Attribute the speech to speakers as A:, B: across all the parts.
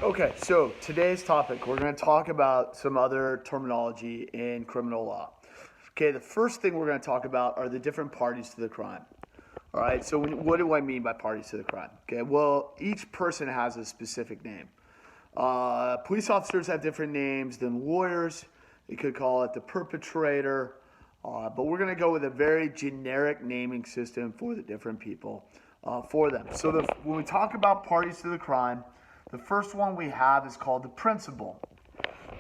A: Okay, so today's topic, we're going to talk about some other terminology in criminal law. Okay, the first thing we're going to talk about are the different parties to the crime. All right, so what do I mean by parties to the crime? Okay, well, each person has a specific name. Police officers have different names than lawyers. You could call it the perpetrator, but we're going to go with a very generic naming system for the different people for them. So when we talk about parties to the crime, the first one we have is called the principal.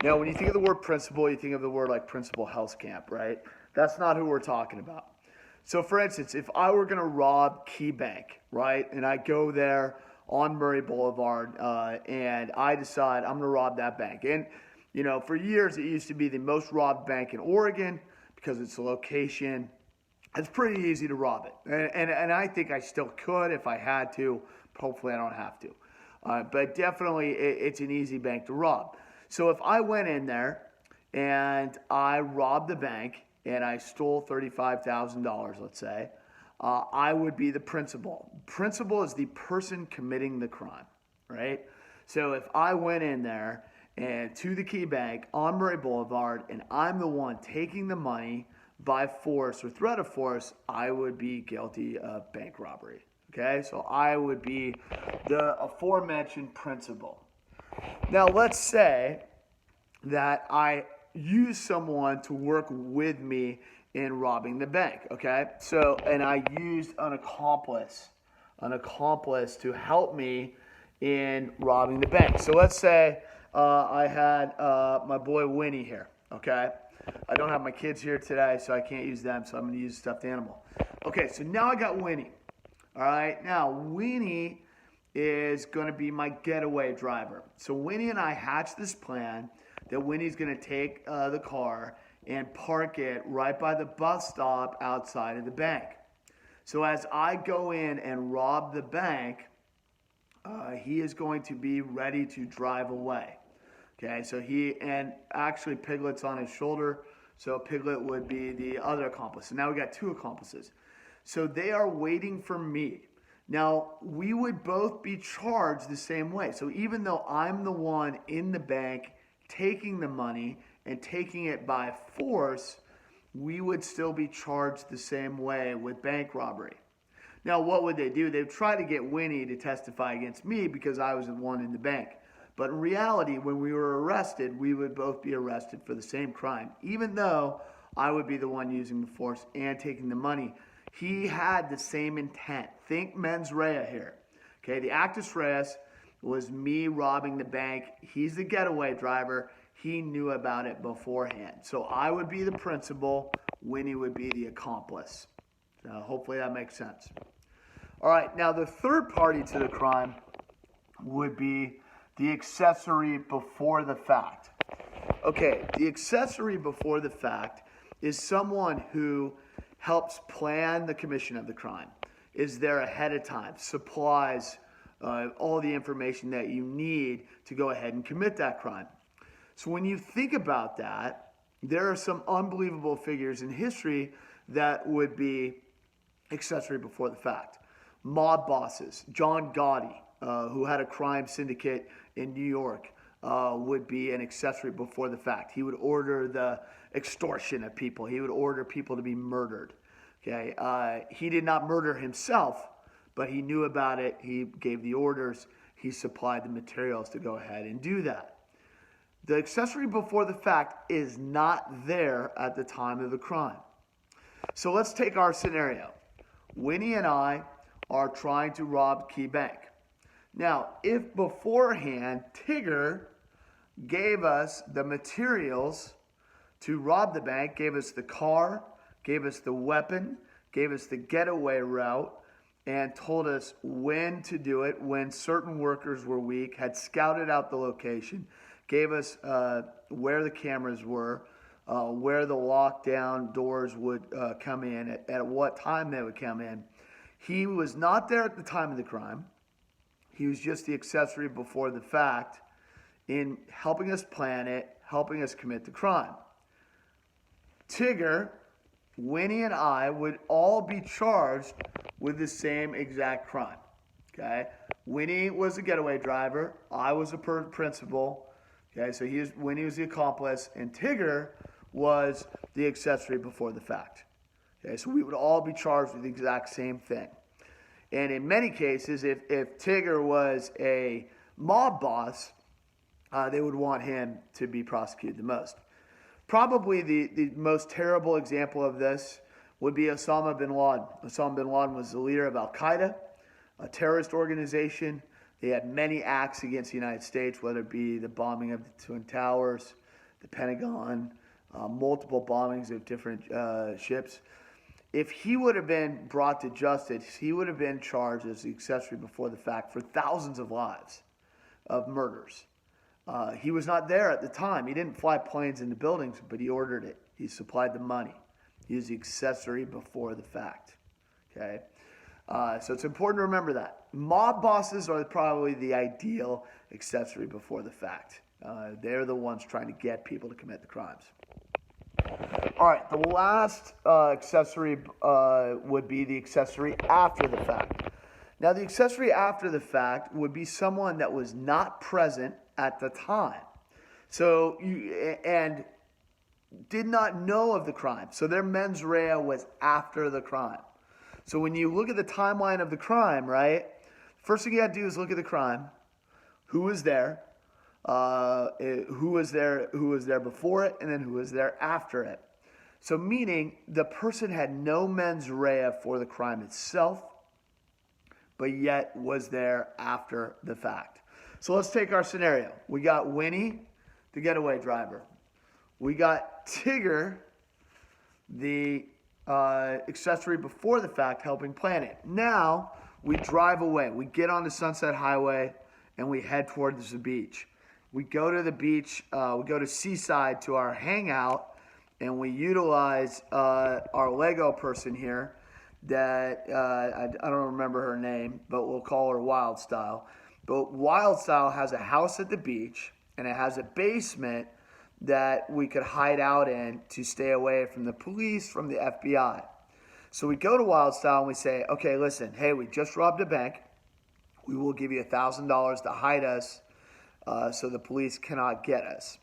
A: Now, when you think of the word principal, you think of the word like Principal Health Camp, right? That's not who we're talking about. So, for instance, if I were going to rob Key Bank, right, and I go there on Murray Boulevard and I decide I'm going to rob that bank. And, for years it used to be the most robbed bank in Oregon because it's a location. It's pretty easy to rob it. And I think I still could if I had to. Hopefully, I don't have to. But definitely, it's an easy bank to rob. So if I went in there and I robbed the bank and I stole $35,000, let's say, I would be the principal. Principal is the person committing the crime, right? So if I went in there and to the Key Bank on Murray Boulevard and I'm the one taking the money by force or threat of force, I would be guilty of bank robbery. Okay, so I would be the aforementioned principal. Now, let's say that I use someone to work with me in robbing the bank. Okay, so and I used an accomplice to help me in robbing the bank. So let's say I had my boy Winnie here. Okay, I don't have my kids here today, so I can't use them. So I'm going to use a stuffed animal. Okay, so now I got Winnie. All right, now Winnie is going to be my getaway driver. So Winnie and I hatched this plan that Winnie's going to take the car and park it right by the bus stop outside of the bank. So as I go in and rob the bank, he is going to be ready to drive away. Okay, so actually Piglet's on his shoulder, so Piglet would be the other accomplice. So now we got two accomplices. So they are waiting for me. Now, we would both be charged the same way. So even though I'm the one in the bank taking the money and taking it by force, we would still be charged the same way with bank robbery. Now, what would they do? They'd try to get Winnie to testify against me because I was the one in the bank. But in reality, when we were arrested, we would both be arrested for the same crime, even though I would be the one using the force and taking the money. He had the same intent. Think mens rea here. Okay, the actus reus was me robbing the bank. He's the getaway driver. He knew about it beforehand. So I would be the principal. Winnie would be the accomplice. So hopefully that makes sense. All right, now the third party to the crime would be the accessory before the fact. Okay, the accessory before the fact is someone who helps plan the commission of the crime, is there ahead of time, supplies all the information that you need to go ahead and commit that crime. So when you think about that, there are some unbelievable figures in history that would be accessory before the fact. Mob bosses, John Gotti, who had a crime syndicate in New York, would be an accessory before the fact. He would order the extortion of people. He would order people to be murdered. Okay, he did not murder himself, but he knew about it. He gave the orders. He supplied the materials to go ahead and do that. The accessory before the fact is not there at the time of the crime. So let's take our scenario. Winnie and I are trying to rob Key Bank. Now, if beforehand Tigger gave us the materials to rob the bank, gave us the car, gave us the weapon, gave us the getaway route, and told us when to do it, when certain workers were weak, had scouted out the location, gave us where the cameras were, where the lockdown doors would come in, at what time they would come in. He was not there at the time of the crime. He was just the accessory before the fact in helping us plan it, helping us commit the crime. Tigger, Winnie, and I would all be charged with the same exact crime. Okay? Winnie was the getaway driver. I was the principal. Okay, so Winnie was the accomplice, and Tigger was the accessory before the fact. Okay, so we would all be charged with the exact same thing. And in many cases, if Tigger was a mob boss, they would want him to be prosecuted the most. Probably the most terrible example of this would be Osama bin Laden. Osama bin Laden was the leader of Al-Qaeda, a terrorist organization. They had many acts against the United States, whether it be the bombing of the Twin Towers, the Pentagon, multiple bombings of different ships. If he would have been brought to justice, he would have been charged as the accessory before the fact for thousands of lives of murders. He was not there at the time. He didn't fly planes into buildings, but he ordered it. He supplied the money. He was the accessory before the fact. Okay? So it's important to remember that. Mob bosses are probably the ideal accessory before the fact. They're the ones trying to get people to commit the crimes. All right, the last accessory would be the accessory after the fact. Now, the accessory after the fact would be someone that was not present at the time. So, and did not know of the crime. So their mens rea was after the crime. So when you look at the timeline of the crime, right, first thing you got to do is look at the crime. Who was there? Who was there before it, and then who was there after it. So meaning the person had no mens rea for the crime itself, but yet was there after the fact. So let's take our scenario. We got Winnie, the getaway driver. We got Tigger, the accessory before the fact, helping plan it. Now we drive away. We get on the Sunset Highway and we head towards the beach. We go to the beach, we go to Seaside to our hangout, and we utilize our Lego person here that, I don't remember her name, but we'll call her Wild Style. But Wild Style has a house at the beach, and it has a basement that we could hide out in to stay away from the police, from the FBI. So we go to Wild Style and we say, okay, listen, hey, we just robbed a bank. We will give you $1,000 to hide us so the police cannot get us.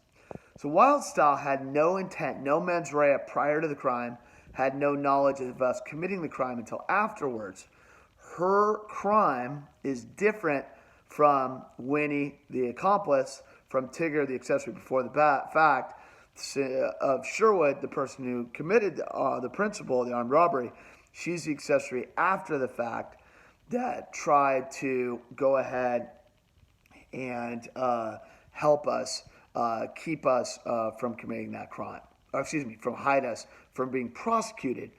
A: So Wild Style had no intent, no mens rea prior to the crime, had no knowledge of us committing the crime until afterwards. Her crime is different from Winnie, the accomplice, from Tigger, the accessory before the fact, of Sherwood, the person who committed the principal, the armed robbery. She's the accessory after the fact that tried to go ahead and help us, keep us from committing that crime. Or from hide us from being prosecuted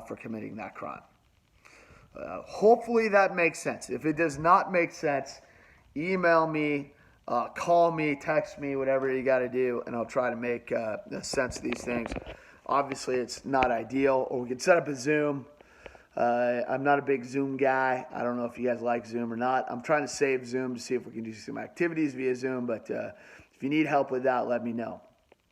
A: for committing that crime. Hopefully that makes sense. If it does not make sense, email me, call me, text me, whatever you got to do, and I'll try to make sense of these things. Obviously, it's not ideal, or we could set up a Zoom. I'm not a big Zoom guy. I don't know if you guys like Zoom or not. I'm trying to save Zoom to see if we can do some activities via Zoom, but if you need help with that, let me know.